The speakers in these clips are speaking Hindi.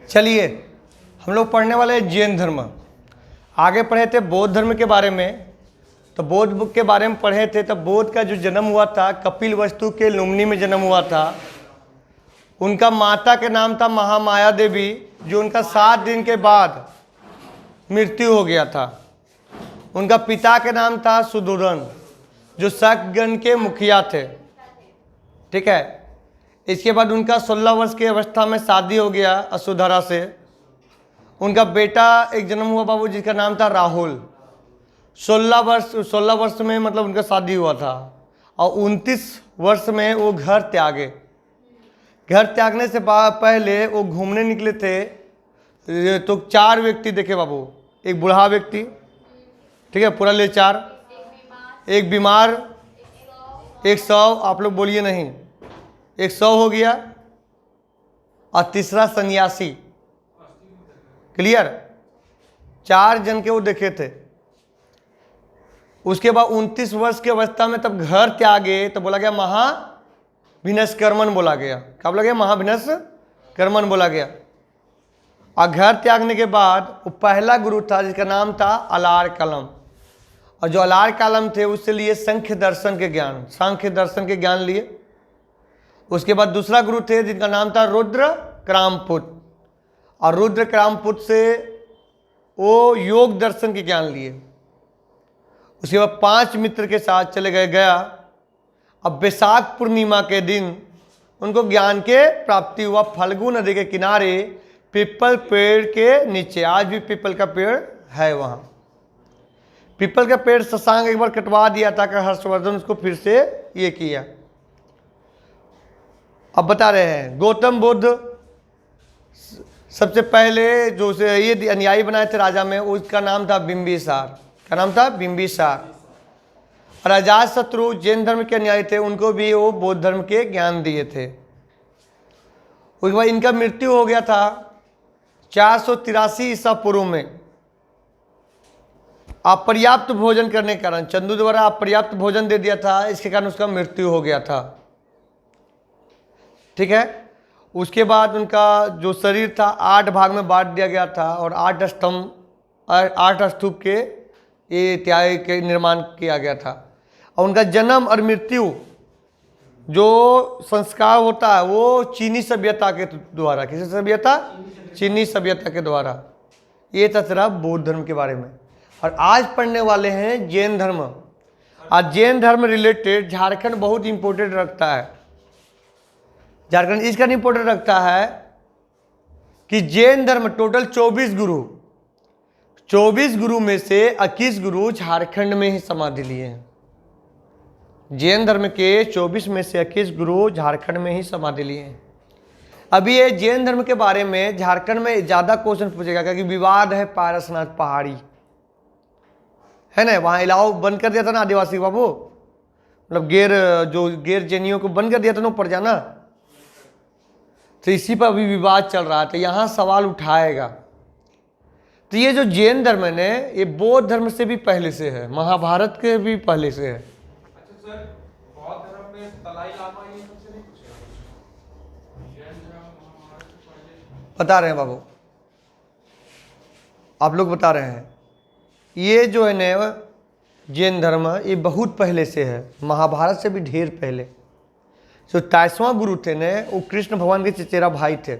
चलिए हम लोग पढ़ने वाले हैं जैन धर्म। आगे पढ़े थे बौद्ध धर्म के बारे में, तो बौद्ध के बारे में पढ़े थे। तो बौद्ध का जो जन्म हुआ था कपिल वस्तु के लुम्बिनी में जन्म हुआ था। उनका माता के नाम था महामाया देवी, जो उनका 7 दिन के बाद मृत्यु हो गया था। उनका पिता के नाम था सुदूरन, जो शकगण के मुखिया थे। ठीक है। इसके बाद उनका 16 वर्ष की अवस्था में शादी हो गया असुधरा से। उनका बेटा एक जन्म हुआ बाबू, जिसका नाम था राहुल। 16 वर्ष में मतलब उनका शादी हुआ था, और 29 वर्ष में वो घर त्यागे। घर त्यागने से पहले वो घूमने निकले थे, तो 4 व्यक्ति देखे बाबू। एक बूढ़ा व्यक्ति, ठीक है, पूरा ले 4, एक बीमार, एक 100, आप लोग बोलिए नहीं, एक 100 हो गया, और तीसरा सन्यासी। क्लियर? 4 जन के वो देखे थे। उसके बाद 29 वर्ष की अवस्था में तब घर त्यागे, तो बोला गया महाविनस्कर्मण बोला गया। क्या बोला गया? महाविनस्कर्मण बोला गया। और घर त्यागने के बाद वो पहला गुरु था जिसका नाम था अलार कलम। और जो अलार कलम थे उससे लिए सांख्य दर्शन के ज्ञान लिए। उसके बाद दूसरा गुरु थे जिनका नाम था रुद्र क्रामपुत, और रुद्र क्रामपुत से वो योग दर्शन के ज्ञान लिए। उसके बाद 5 मित्र के साथ चले गया। अब वैशाख पूर्णिमा के दिन उनको ज्ञान के प्राप्ति हुआ। फल्गु नदी के किनारे पीपल पेड़ के नीचे, आज भी पीपल का पेड़ है वहाँ। पीपल का पेड़ शशांक एक बार कटवा दिया था कि हर्षवर्धन उसको फिर से ये किया। अब बता रहे हैं गौतम बुद्ध सबसे पहले जो उसे ये अनुयायी बनाए थे राजा में, उसका नाम था बिंबिसार। क्या नाम था? बिंबिसार। और अजातशत्रु जैन धर्म के अनुयायी थे, उनको भी वो बौद्ध धर्म के ज्ञान दिए थे। उसके बाद इनका मृत्यु हो गया था 483 ईसा पूर्व में। अपर्याप्त भोजन करने के कारण, चंदू द्वारा अपर्याप्त भोजन दे दिया था, इसके कारण उसका मृत्यु हो गया था। ठीक है। उसके बाद उनका जो शरीर था 8 भाग में बांट दिया गया था, और 8 स्तूप के ये त्याग के निर्माण किया गया था। और उनका जन्म और मृत्यु जो संस्कार होता है वो चीनी सभ्यता के द्वारा। किसी सभ्यता? चीनी सभ्यता के द्वारा। ये था सिर्फ बौद्ध धर्म के बारे में। और आज पढ़ने वाले हैं जैन धर्म। आज जैन धर्म रिलेटेड झारखंड बहुत इंपॉर्टेंट रखता है। झारखंड इसका इंपॉर्टेंट रखता है कि जैन धर्म टोटल 24 गुरु में से 21 गुरु झारखंड में ही समाधि लिए हैं। जैन धर्म के 24 में से 21 गुरु झारखंड में ही समाधि लिए हैं। अभी ये जैन धर्म के बारे में झारखंड में ज़्यादा क्वेश्चन पूछेगा, क्योंकि विवाद है पारसनाथ पहाड़ी, है ना। वहाँ इलाव बंद कर दिया था ना आदिवासी बाबू, मतलब गैर जैनियों को बंद कर दिया था ना ऊपर जाना। तो इसी पर अभी विवाद चल रहा था, यहाँ सवाल उठाएगा। तो ये जो जैन धर्म है, ये बौद्ध धर्म से भी पहले से है, महाभारत के भी पहले से है। अच्छा सर, बौद्ध धर्म में दलाई लामा ये सबसे नहीं पूछेगा? बता रहे हैं बाबू, आप लोग बता रहे हैं। ये जो है ना जैन धर्म, ये बहुत पहले से है, महाभारत से भी ढेर पहले। जो 23वां गुरु थे ने, वो कृष्ण भगवान के चचेरा भाई थे।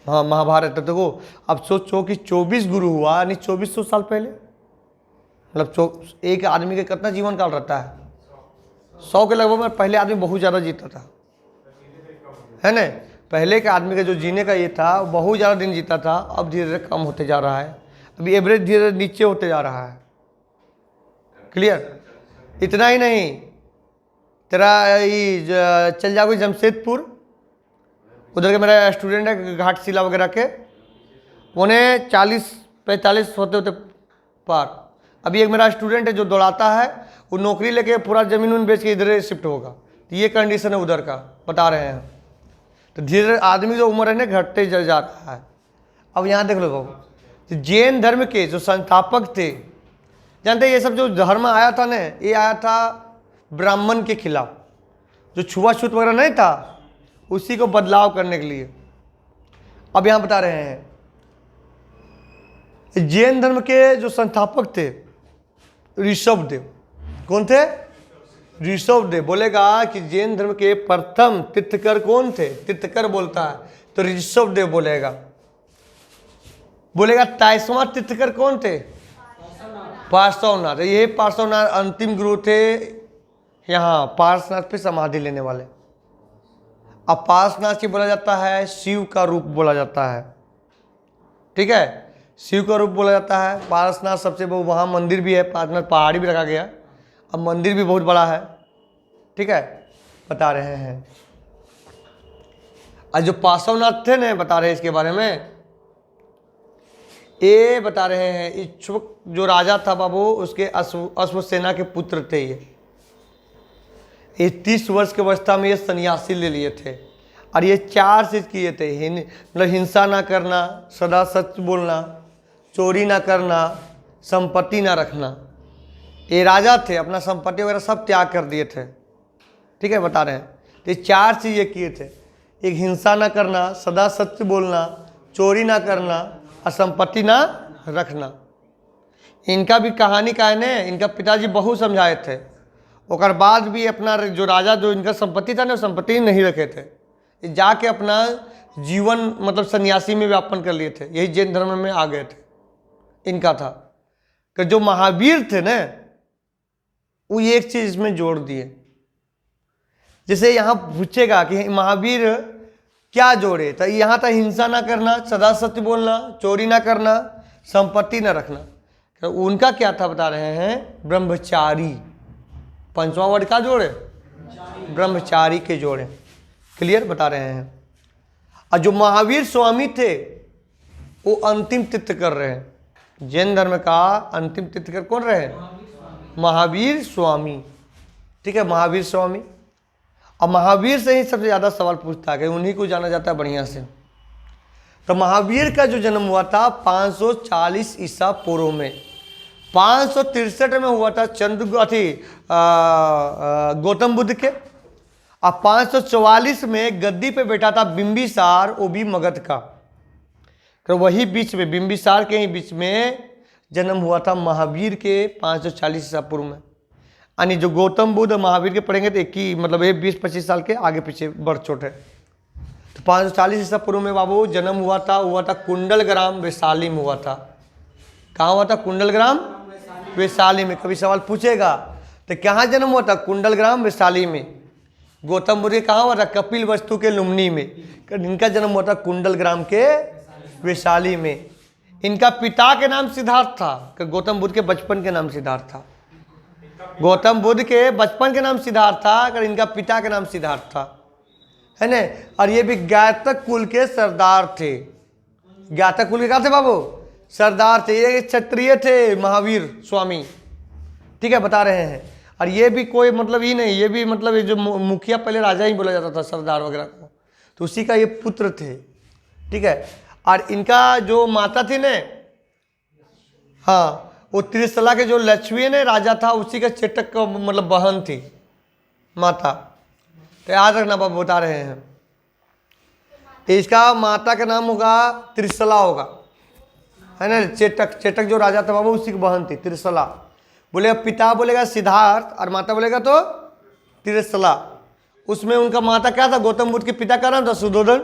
हाँ, महाभारत। तो देखो अब सोचो कि 24 गुरु हुआ, यानी 2400 साल पहले। मतलब एक आदमी का कितना जीवन काल रहता है? 100 के लगभग में। पहले आदमी बहुत ज़्यादा जीता था, है ना। पहले के आदमी का जो जीने का ये था, वो बहुत ज़्यादा दिन जीता था। अब धीरे धीरे कम होते जा रहा है। अभी एवरेज धीरे धीरे नीचे होते जा रहा है। क्लियर? इतना ही नहीं, तेरा ये चल जाओगे जमशेदपुर, उधर के मेरा स्टूडेंट है घाटशिला वगैरह के, उन्हें 40-45 होते होते पार। अभी एक मेरा स्टूडेंट है जो दौड़ाता है, वो नौकरी लेके पूरा ज़मीन उन बेच के इधर शिफ्ट होगा। तो ये कंडीशन है उधर का, बता रहे हैं। तो धीरे आदमी जो उम्र है ना घटते जा रहा है। अब यहाँ देख लो बाबू, तो जैन धर्म के जो संस्थापक थे, जानते ये सब जो धर्म आया था ना, ये आया था ब्राह्मण के खिलाफ। जो छुआछूत वगैरह नहीं था, उसी को बदलाव करने के लिए। अब यहाँ बता रहे हैं जैन धर्म के जो संस्थापक थे ऋषभदेव। कौन थे? ऋषभदेव। बोलेगा कि जैन धर्म के प्रथम तीर्थकर कौन थे? तीर्थकर बोलता है तो ऋषभदेव बोलेगा। बोलेगा 23वां तीर्थकर कौन थे? पार्श्वनाथ। ये पार्श्वनाथ अंतिम गुरु थे यहाँ पार्श्वनाथ पे समाधि लेने वाले। अब पार्श्वनाथ की बोला जाता है शिव का रूप बोला जाता है, ठीक है, शिव का रूप बोला जाता है। पार्श्वनाथ सबसे वहाँ मंदिर भी है, पार्श्वनाथ पहाड़ी भी रखा गया, अब मंदिर भी बहुत बड़ा है, ठीक है, बता रहे हैं। और जो पार्श्वनाथ थे ना, बता रहे हैं इसके बारे में, ये बता रहे हैं इच्छुक जो राजा था बाबू उसके अश्वसेना के पुत्र थे। ये 30 वर्ष की अवस्था में ये सन्यासी ले लिए थे और ये 4 चीज किए थे, मतलब हिंसा ना करना, सदा सच बोलना, चोरी ना करना, संपत्ति ना रखना। ये राजा थे, अपना संपत्ति वगैरह सब त्याग कर दिए थे, ठीक है, बता रहे हैं। तो ये 4 चीज ये किए थे, एक हिंसा ना करना, सदा सत्य बोलना, चोरी ना करना और संपत्ति ना रखना। इनका भी कहानी का है ने, इनका पिताजी बहुत समझाए थे, और बाद भी अपना जो राजा जो इनका संपत्ति था ना, संपत्ति नहीं रखे थे, ये जाके अपना जीवन मतलब सन्यासी में व्यापन कर लिए थे, यही जैन धर्म में आ गए थे। इनका था कि जो महावीर थे ना, वो एक चीज इसमें जोड़ दिए। जैसे यहाँ पूछेगा कि महावीर क्या जोड़े, तो यहाँ था हिंसा ना करना, सदा सत्य बोलना, चोरी ना करना, संपत्ति ना रखना। तो उनका क्या था बता रहे हैं, ब्रह्मचारी। 5वां वर्ड का जोड़े, ब्रह्मचारी के जोड़े, क्लियर बता रहे हैं। और जो महावीर स्वामी थे वो अंतिम तीर्थ कर रहे हैं, जैन धर्म का अंतिम तीर्थकर कौन रहे? महावीर स्वामी, ठीक है, महावीर स्वामी। और महावीर से ही सबसे ज़्यादा सवाल पूछता है, उन्हीं को जाना जाता है बढ़िया से। तो महावीर का जो जन्म हुआ था 540 ईसा पूर्व में, 563 में हुआ था गौतम बुद्ध के, और 544 में गद्दी पे बैठा था बिंबिसार, वो भी मगध का। तो वही बीच में, बिंबिसार के ही बीच में जन्म हुआ था महावीर के 540 ईसा पूर्व में। यानी जो गौतम बुद्ध महावीर के पढ़ेंगे तो एक ही मतलब ये 20-25 साल के आगे पीछे बढ़ चोट है। तो 540 ईसा पूर्व में बाबू जन्म हुआ था कुंडलग्राम वैशाली में हुआ था। कहाँ हुआ था? कुंडलग्राम वैशाली में। कभी सवाल पूछेगा तो कहाँ जन्म हुआ था? कुंडलग्राम वैशाली में। गौतम बुद्ध कहाँ हुआ था? कपिल वस्तु के लुम्नी में। इनका जन्म हुआ था कुंडलग्राम के वैशाली में। इनका पिता के नाम सिद्धार्थ था, गौतम बुद्ध के बचपन के नाम सिद्धार्थ था। गौतम बुद्ध के बचपन के नाम सिद्धार्थ था, अगर इनका पिता के नाम सिद्धार्थ था, है ना। और ये भी ज्ञातक कुल के सरदार थे। ज्ञातक कुल के क्या थे बाबू? सरदार थे। ये क्षत्रिय थे महावीर स्वामी, ठीक है, बता रहे हैं। और ये भी कोई मतलब ही नहीं, ये भी मतलब ये जो मुखिया पहले राजा ही बोला जाता था सरदार वगैरह को, तो उसी का ये पुत्र थे, ठीक है। और इनका जो माता थी ने, हाँ, वो त्रिशला के जो लक्ष्मी ने राजा था उसी का चेटक का मतलब बहन थी माता। तो याद रखना बाबू, बता रहे हैं। इसका माता का नाम होगा त्रिशला होगा, है ना। चेटक, चेटक जो राजा था बाबू उसी की बहन थी त्रिशला। बोलेगा पिता बोलेगा सिद्धार्थ और माता बोलेगा तो त्रिशला। उसमें उनका माता क्या था? गौतम बुद्ध के पिता का नाम था सुधोधन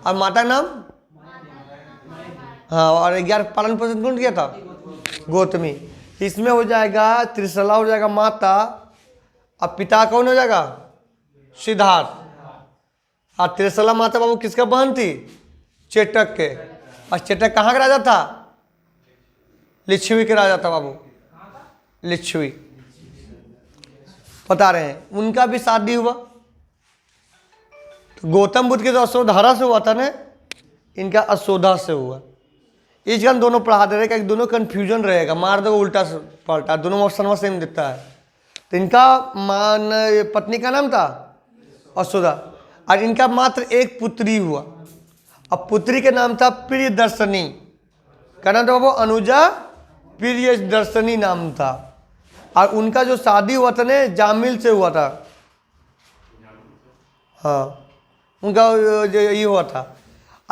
और माता का नाम, हाँ, और 11 पालन पोषण कौन किया था? गौतमी। इसमें हो जाएगा त्रिशला हो जाएगा माता, अब पिता कौन हो जाएगा? सिद्धार्थ। और त्रिशला माता बाबू किसका बहन थी? चेटक के। और चेटक कहाँ का राजा था? लिच्छवी के राजा था बाबू, लिच्छवी, बता रहे हैं। उनका भी शादी हुआ। तो गौतम बुद्ध के तो अशोधरा से हुआ था ना, इनका अशोधा से हुआ। इस कारण दोनों पढ़ा दे रहे कि दोनों कन्फ्यूजन रहेगा, मार दो उल्टा पलटा, दोनों ऑप्शन सेम देता है। तो इनका पत्नी का नाम था अशोधा, और इनका मात्र एक पुत्री हुआ। अब पुत्री के नाम था प्रियदर्शनी, क्या नाम था बाबू? अनुजा प्रियदर्शनी नाम था। और उनका जो शादी हुआ था ना जामिल से हुआ था, हाँ, उनका ये हुआ था।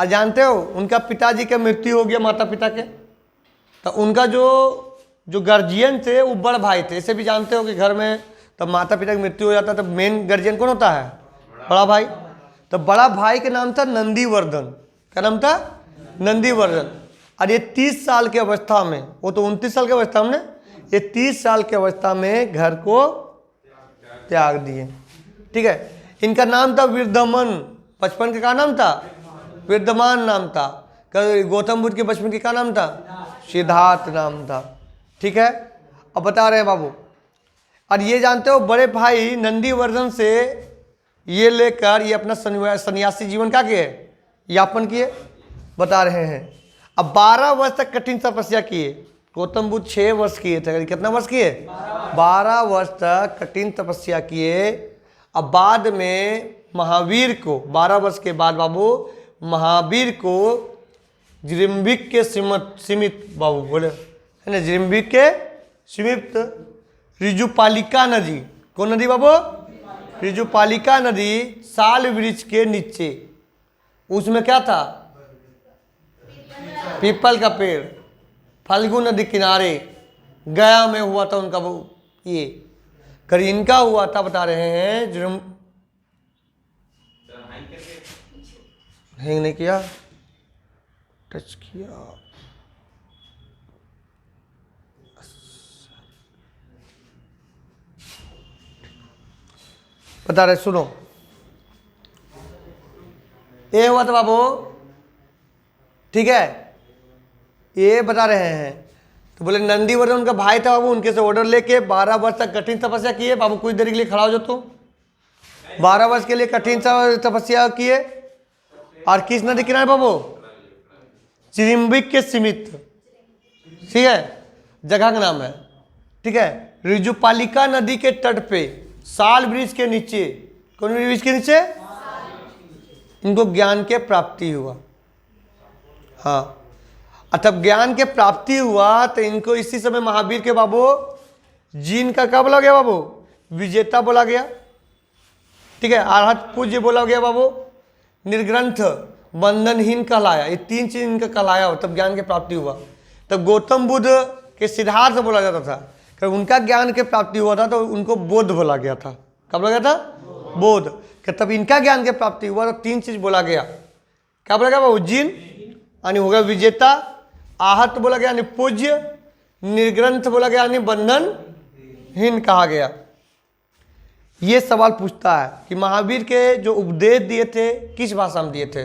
और जानते हो उनका पिताजी का मृत्यु हो गया, माता पिता के, तो उनका जो गार्जियन थे वो बड़ भाई थे। ऐसे भी जानते हो कि घर में तब माता पिता की मृत्यु हो जाता है, तब मेन गार्जियन कौन होता है? बड़ा भाई। तो बड़ा भाई का नाम था नंदीवर्धन। क्या नाम था? नंदीवर्धन। और ये 30 साल की अवस्था में, वो तो 29 साल की अवस्था में, ये 30 साल की अवस्था में घर को त्याग दिए। ठीक है। इनका नाम था विद्यमान। बचपन का क्या नाम था? विद्यमान नाम था। गौतम बुद्ध के बचपन के क्या नाम था? सिद्धार्थ नाम था। ठीक है। अब बता रहे हैं बाबू, और ये जानते हो बड़े भाई नंदीवर्धन से ये लेकर ये अपना सन्यासी जीवन क्या किए? यापन किए। बता रहे हैं अब 12 वर्ष तक कठिन तपस्या किए। गौतम बुद्ध 6 वर्ष किए थे। कितना वर्ष किए? 12 वर्ष तक कठिन तपस्या किए। अब बाद में महावीर को 12 वर्ष के बाद बाबू महावीर को जृंभिक के सीमित बाबू बोले है ना, जृंभिक के सीमित ऋजुपालिका नदी। कौन नदी बाबू? ऋजुपालिका नदी साल वृक्ष के नीचे, उसमें क्या था? पीपल का पेड़। फाल्गु नदी किनारे गया में हुआ था उनका वो ये कर इनका हुआ था। बता रहे हैं हैंग नहीं किया, टच किया। बता रहे सुनो, ये हुआ था बाबू। ठीक है, ये बता रहे हैं। तो बोले नंदीवर्धन उनका भाई था बाबू, उनके से ऑर्डर लेके 12 वर्ष तक कठिन तपस्या किए। बाबू कुछ देर के लिए खड़ा हो जाओ। तो 12 वर्ष के लिए कठिन तपस्या किए। और किस नदी किनारे बाबू? चिरिम्बिक के सीमित। ठीक है, जगह का नाम है। ठीक है, ऋजुपालिका नदी के तट पे साल वृक्ष के नीचे। कौन वृक्ष के नीचे? इनको ज्ञान के प्राप्ति हुआ। हाँ, और तब ज्ञान के प्राप्ति हुआ तो इनको इसी समय महावीर के बाबू जीन का क्या बोला गया बाबू? विजेता बोला गया। ठीक है, अरहत पूज्य बोला गया बाबू। निर्ग्रंथ बंधनहीन कहलाया। ये 3 चीज इनका कहलाया हो, तब ज्ञान की प्राप्ति हुआ। तब गौतम बुद्ध के सिद्धार्थ बोला जाता था, कि उनका ज्ञान की प्राप्ति हुआ था तो उनको बोध बोला गया था। कब बोला गया था? बोध। कि तब इनका ज्ञान की प्राप्ति हुआ तो 3 चीज बोला गया। क्या बोला गया बाबू? जिन यानी होगा विजेता, आहत बोला गया यानी पूज्य, निर्ग्रंथ बोला गया यानी बंधनहीन कहा गया। ये सवाल पूछता है कि महावीर के जो उपदेश दिए थे किस भाषा में दिए थे?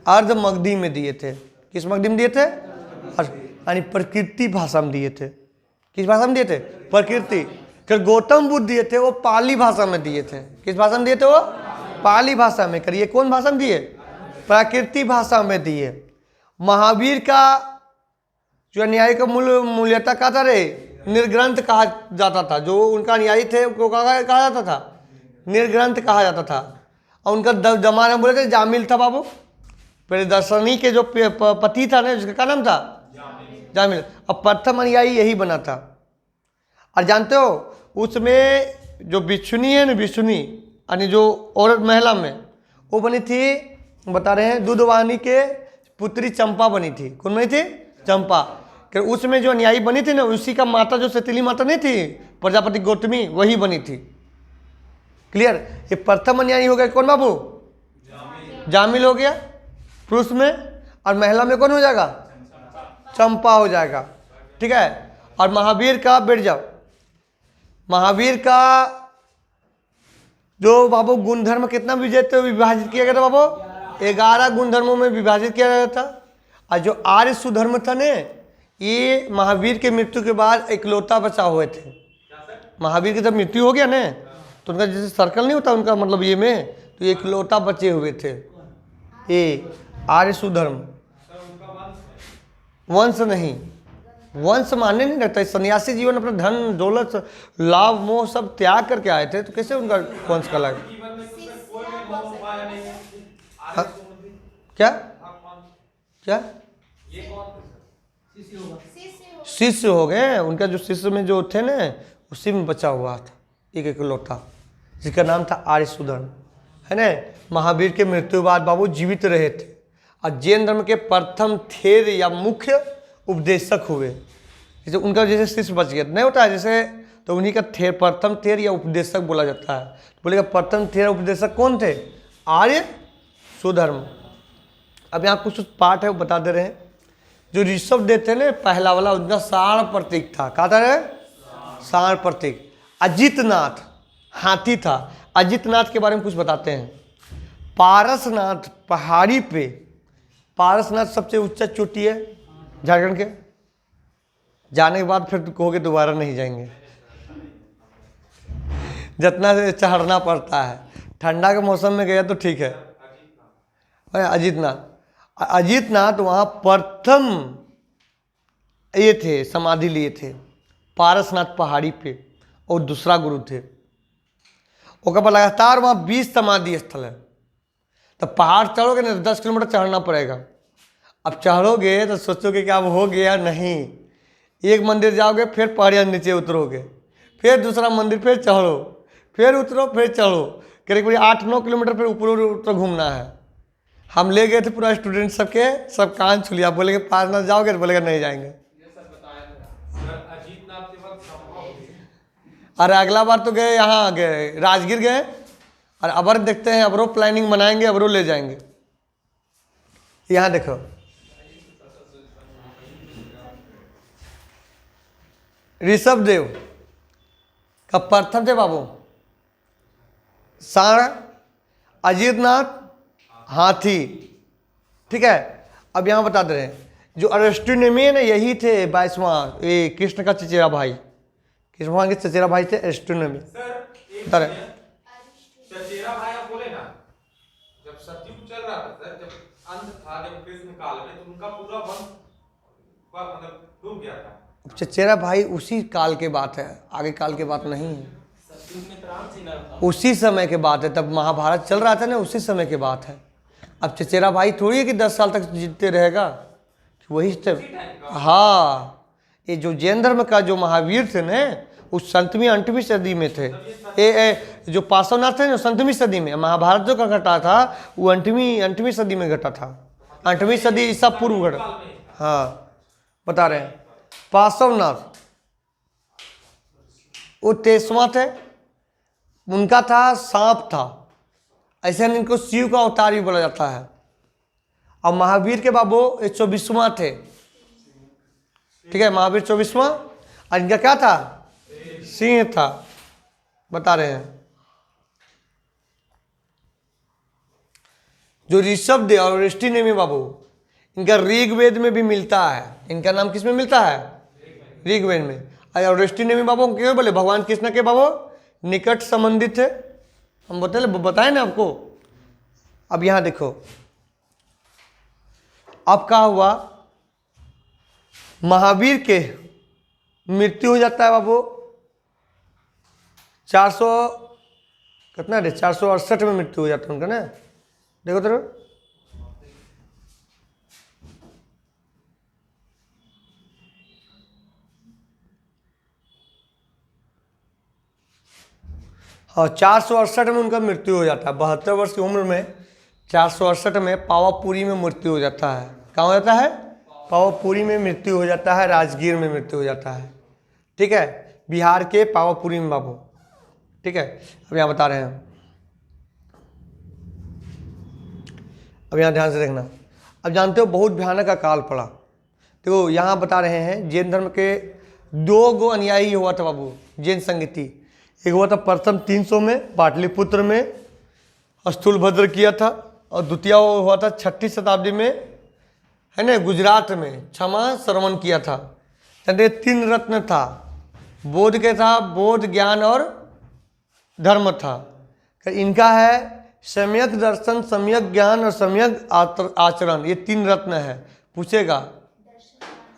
अर्ध मगधी में दिए थे। किस मगधी में दिए थे? यानी प्रकृति भाषा में दिए थे। किस भाषा में दिए थे? प्रकृति। फिर गौतम बुद्ध दिए थे वो पाली भाषा में दिए थे। किस भाषा में दिए थे? वो पाली भाषा में। करिए कौन भाषा में दिए? प्राकृतिक भाषा में दिए। महावीर का जो अनुयायी का मूल्यता कहा था रे? निर्ग्रंथ कहा जाता था। जो उनका अनुयायी थे उनको कहा जाता था? निर्ग्रंथ कहा जाता था। और उनका जमाना बोले थे जामिल था बाबू। प्रियदर्शनी के जो पति था ना, जिसका क्या नाम था? जामिल। अब प्रथम अनुयायी यही बना था। और जानते हो उसमें जो बिच्छुनी है ना, बिच्छुनी यानी जो औरत महिला में, वो बनी थी, बता रहे हैं दूधवाहिनी के पुत्री चंपा बनी थी। कौन बनी थी? चंपा। कि उसमें जो न्यायी बनी थी ना, उसी का माता जो सतीली माता नहीं थी प्रजापति गौतमी, वही बनी थी। क्लियर? ये प्रथम न्यायी हो गया कौन बाबू? जामिल हो गया पुरुष में, और महिला में कौन हो जाएगा? चंपा हो जाएगा। ठीक है। और महावीर का बैठ जाओ, महावीर का जो बाबू गुणधर्म कितना विभाजित किया गया था बाबू? 11 गुणधर्मों में विभाजित किया गया था। और जो आर्य सुधर्म था ने, ये महावीर के मृत्यु के बाद इकलौता बचा हुए थे। महावीर की जब मृत्यु हो गया ना, तो उनका जैसे सर्कल नहीं होता उनका मतलब ये में, तो ये इकलौता बचे हुए थे ये आर्य सुधर्म। वंश नहीं, वंश मानने नहीं लगता। सन्यासी जीवन अपना धन दौलत लाभ मोह सब त्याग करके आए थे, तो कैसे उनका वंश का लगा? क्या क्या शिष्य हो गए। उनका जो शिष्य में जो थे ना, उसी में बचा हुआ था एक इकलौता, जिसका नाम था आर्य सुधर्म, है ना। महावीर के मृत्यु के बाद बाबू जीवित रहे थे और जैन धर्म के प्रथम थेर या मुख्य उपदेशक हुए। जैसे उनका जैसे शिष्य बच गया नहीं होता है जैसे, तो उन्हीं का थेर प्रथम थेर या उपदेशक बोला जाता है। तो बोलेगा प्रथम थेर उपदेशक कौन थे? आर्य सुधर्म। अब यहाँ कुछ पाठ है वो बता दे रहे हैं। जो ऋषभ देव थे ना पहला वाला, उनका सार प्रतीक था। कहा था रे? सार प्रतीक। अजितनाथ हाथी था। अजितनाथ के बारे में कुछ बताते हैं। पारसनाथ पहाड़ी पे, पारसनाथ सबसे ऊंचा चोटी है झारखंड के। जाने के बाद फिर कहोगे दोबारा नहीं जाएंगे, जितना से चढ़ना पड़ता है। ठंडा के मौसम में गया तो ठीक है। अजितनाथ वहाँ प्रथम ये थे, समाधि लिए थे पारसनाथ पहाड़ी पे, और दूसरा गुरु थे। उसके बाद लगातार वहाँ 20 समाधि स्थल है। तो पहाड़ चढ़ोगे ना 10 किलोमीटर चढ़ना पड़ेगा। अब चढ़ोगे तो सोचोगे कि अब हो गया, नहीं। एक मंदिर जाओगे फिर पहाड़ियाँ नीचे उतरोगे, फिर दूसरा मंदिर फिर चढ़ो, फिर उतरो, फिर चढ़ो। करीब 8-9 किलोमीटर फिर ऊपर ऊपर घूमना है। हम ले गए थे पूरा स्टूडेंट सबके, सब कान छू लिया। बोलेंगे पारनाथ जाओगे तो बोलेगा नहीं जाएंगे। अजीतनाथ के बाद अरे अगला बार तो गए, यहाँ गए राजगीर गए, और अबर देखते हैं, अबरो प्लानिंग बनाएंगे, अबरो ले जाएंगे। यहाँ देखो ऋषभ देव का प्रथम थे बाबू साण, अजितनाथ हाथी। ठीक है। अब यहाँ बता दे रहे हैं जो अरेस्टोनेमी है ना, यही थे 22वां, ये कृष्ण का चचेरा भाई, कृष्ण भगवान के चचेरा भाई थे अरेस्टोनेमी। सर एक चचेरा भाई आप बोले ना, जब सतयुग चल रहा था सर, जब अंत था, जब कृष्ण काल में, तो उनका पूरा वंश मतलब डूब गया था। चचेरा भाई उसी काल के बात है, आगे काल के बात नहीं है। उसी समय के बात है, तब महाभारत चल रहा था ना, उसी समय के बात है। अब चचेरा भाई थोड़ी है कि 10 साल तक जीतते रहेगा, वही तब। हाँ, ये जो जैन धर्म का जो महावीर थे ना, उस 7वीं 8वीं सदी में थे। जो पार्श्वनाथ थे ना 7वीं सदी में। महाभारत जो का घटा था वो 8वीं सदी में घटा था। 8वीं सदी ईसा पूर्व घटा। हाँ बता रहे हैं। पार्श्वनाथ वो 23वां थे। उनका था सांप था, ऐसे इनको शिव का अवतार भी बोला जाता है। और महावीर के बाबू 24वां थे। ठीक है, महावीर 24वां, और इनका क्या था? सिंह था। बता रहे हैं जो ऋषभ देव और अरेस्टोनेमी बाबू, इनका ऋग्वेद में भी मिलता है। इनका नाम किस में मिलता है? ऋग्वेद में। और अरेस्टोनेमी बाबू क्यों बोले? भगवान कृष्ण के बाबू निकट संबंधित थे। हम बताए ना आपको। अब यहां देखो, अब क्या हुआ? महावीर के मृत्यु हो जाता है बाबू 400 कितना रे 468 में मृत्यु हो जाता है उनका ना। देखो तो हाँ 468 में उनका मृत्यु हो जाता है। 72 वर्ष की उम्र में 468 में पावापुरी में मृत्यु हो जाता है। कहाँ हो जाता है? पावापुरी में मृत्यु हो जाता है, राजगीर में मृत्यु हो जाता है। ठीक है, बिहार के पावापुरी में बाबू। ठीक है, अब यहाँ बता रहे हैं, अब यहाँ ध्यान से देखना। अब जानते हो बहुत भयानक अकाल पड़ा। देखो यहाँ बता रहे हैं जैन धर्म के 2 अनुयायी हुआ था बाबू जैन संगीति। एक हुआ था प्रथम 300 में पाटलिपुत्र में स्थूलभद्र किया था, और द्वितीय हुआ था 6ठी शताब्दी में है ना गुजरात में क्षमा श्रवण किया था। कहते 3 रत्न था, बोध के था, बोध ज्ञान और धर्म था। इनका है सम्यक दर्शन, सम्यक ज्ञान और सम्यक आचरण, ये 3 रत्न है। पूछेगा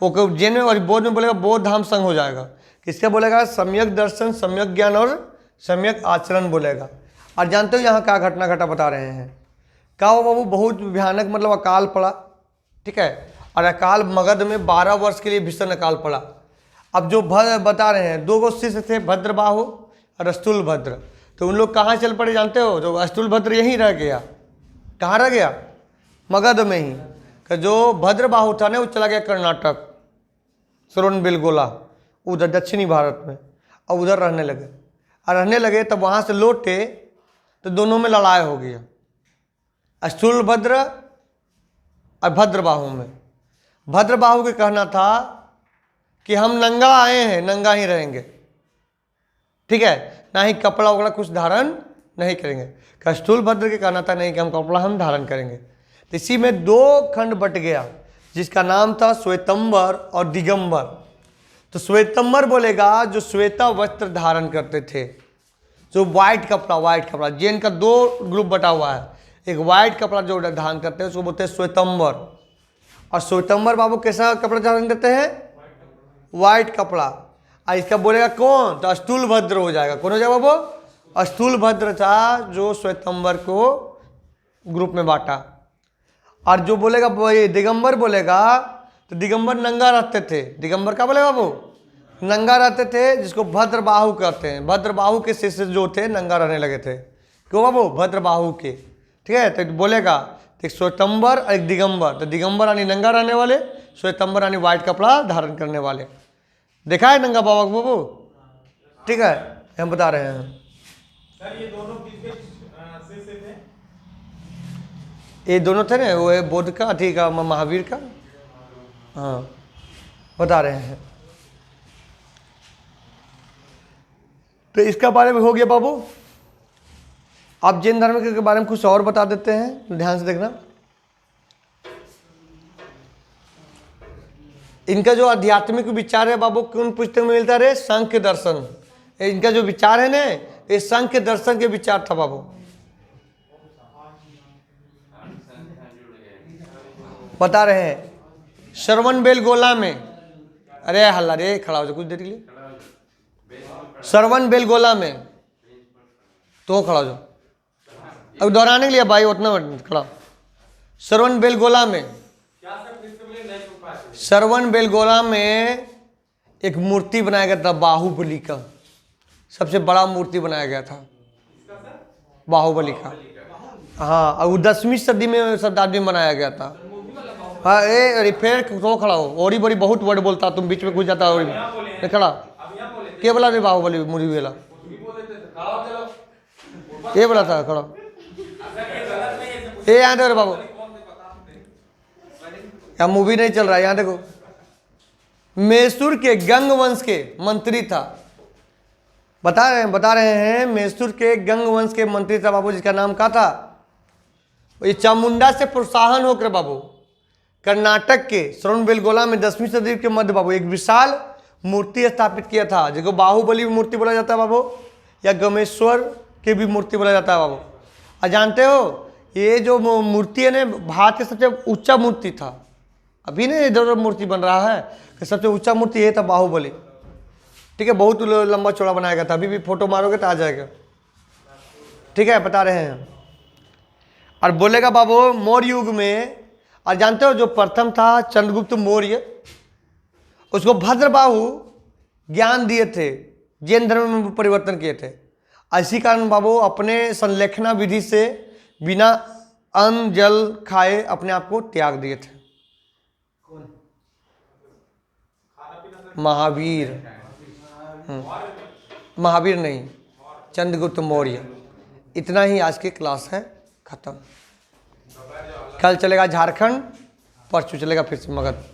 वो जैन में और बौद्ध में बोलेगा बौद्ध धाम संग हो जाएगा। किसका बोलेगा? सम्यक दर्शन, सम्यक ज्ञान और सम्यक आचरण बोलेगा। और जानते हो यहाँ क्या घटना घटा बता रहे हैं? क्या हो बाबू? बहुत भयानक मतलब अकाल पड़ा। ठीक है, और अकाल मगध में 12 वर्ष के लिए भीषण अकाल पड़ा। अब जो बता रहे हैं 2 शिष्य थे, भद्रबाहु और स्थूलभद्र। तो उन लोग कहाँ चल पड़े जानते हो? जो स्थूलभद्र यहीं रह गया, कहाँ रह गया? मगध में ही। कि जो भद्रबाहु था ना वो चला गया कर्नाटक, श्रवणबेलगोला, उधर दक्षिणी भारत में, और उधर रहने लगे। और रहने लगे तब वहाँ से लौटे तो दोनों में लड़ाई हो गया, स्थूलभद्र और भद्रबाहु में। भद्रबाहु के कहना था कि हम नंगा आए हैं, नंगा ही रहेंगे, ठीक है, ना ही कपड़ा वगैरह कुछ धारण नहीं करेंगे। स्थूलभद्र के कहना था नहीं कि हम कपड़ा हम धारण करेंगे। तो इसी में दो खंड बट गया, जिसका नाम था श्वेतंबर और दिगंबर। तो श्वेतंबर बोलेगा जो श्वेता वस्त्र धारण करते थे, जो व्हाइट कपड़ा, जैन का दो ग्रुप बटा हुआ है। एक व्हाइट कपड़ा जो धारण करते हैं उसको बोलते हैं श्वेतंबर, और श्वेतंबर बाबू कैसा कपड़ा धारण करते हैं? व्हाइट कपड़ा। और इसका बोलेगा कौन? तो स्थूलभद्र हो जाएगा। कौन हो जाएगा बाबू? स्थूलभद्र था जो श्वेतंबर को ग्रुप में बांटा। और जो बोलेगा ये दिगंबर बोलेगा, तो दिगंबर नंगा रहते थे। दिगंबर क्या बोलेगा बाबू? नंगा रहते थे, जिसको भद्रबाहु कहते हैं। भद्रबाहु के शिष्य जो थे नंगा रहने लगे थे। क्यों बाबू? भद्रबाहु के, ठीक है। तो बोलेगा एक श्वेतंबर और एक दिगंबर। तो दिगंबर यानी नंगा रहने वाले, श्वेतंबर यानी व्हाइट कपड़ा धारण करने वाले। देखा है नंगा बाबा बाबू? ठीक है, हम बता रहे हैं। सर ये दोनों किसके शिष्य थे? ये दोनों थे ना, वो है बुद्ध का, ठीक है, महावीर का। हाँ, बता रहे हैं। तो इसका बारे में हो गया बाबू। आप जैन धर्म के बारे में कुछ और बता देते हैं, ध्यान से देखना। इनका जो आध्यात्मिक विचार है बाबू, कौन पुस्तक में मिलता है? सांख्य दर्शन। इनका जो विचार है ना, ये सांख्य दर्शन के विचार था बाबू। बता रहे हैं श्रवणबेलगोला में, अरे हल्ला रे, खड़ा हो जाओ कुछ देर के लिए। श्रवणबेलगोला में तो खड़ा हो जाओ, अब दोहराने के लिए भाई उतना खड़ा। श्रवणबेलगोला में, श्रवणबेलगोला में एक मूर्ति बनाया गया था, बाहुबली का। सबसे बड़ा मूर्ति बनाया गया था बाहुबली का। हाँ, और वो 10वीं सदी में शताब्दी में बनाया गया था। हाँ, ए फिर तो खड़ा हो, औरी बड़ी बहुत वर्ड बोलता, तुम बीच में घुस जाता है। खड़ा क्या बोला रे? बाहुबली मूवी वाला ये बोला था खड़ा। ये यहाँ देखो बाबू, यहाँ मूवी नहीं चल रहा है, यहाँ देखो। मैसूर के गंग वंश के मंत्री था। बता रहे हैं मैसूर के गंग वंश के मंत्री था बाबू, जिसका नाम क्या था? ये चामुंडा से प्रोत्साहन होकर बाबू कर्नाटक के श्रवणबेलगोला में 10वीं सदी के मध्य बाबू एक विशाल मूर्ति स्थापित किया था, जिसको बाहुबली मूर्ति बोला जाता है बाबू, या गमेश्वर की भी मूर्ति बोला जाता है बाबू। और जानते हो ये जो मूर्ति है ना, भारत का सबसे ऊंचा मूर्ति था। अभी नहीं इधर उधर मूर्ति बन रहा है, कि सबसे ऊंचा मूर्ति ये था बाहुबली, ठीक है। बहुत लंबा चौड़ा बनाया गया था, अभी भी फोटो मारोगे तो आ जाएगा, ठीक है, बता रहे हैं। और बोलेगा बाबू मौर्य युग में, और जानते हो जो प्रथम था चंद्रगुप्त मौर्य, उसको भद्रबाहु ज्ञान दिए थे, जैन धर्म में परिवर्तन किए थे। इसी कारण बाबू अपने संलेखना विधि से बिना अन्न जल खाए अपने आप को त्याग दिए थे। महावीर, महावीर नहीं, चंद्रगुप्त मौर्य। इतना ही आज की क्लास है, खत्म। कल चलेगा झारखंड, परसों चलेगा फिर से मगध।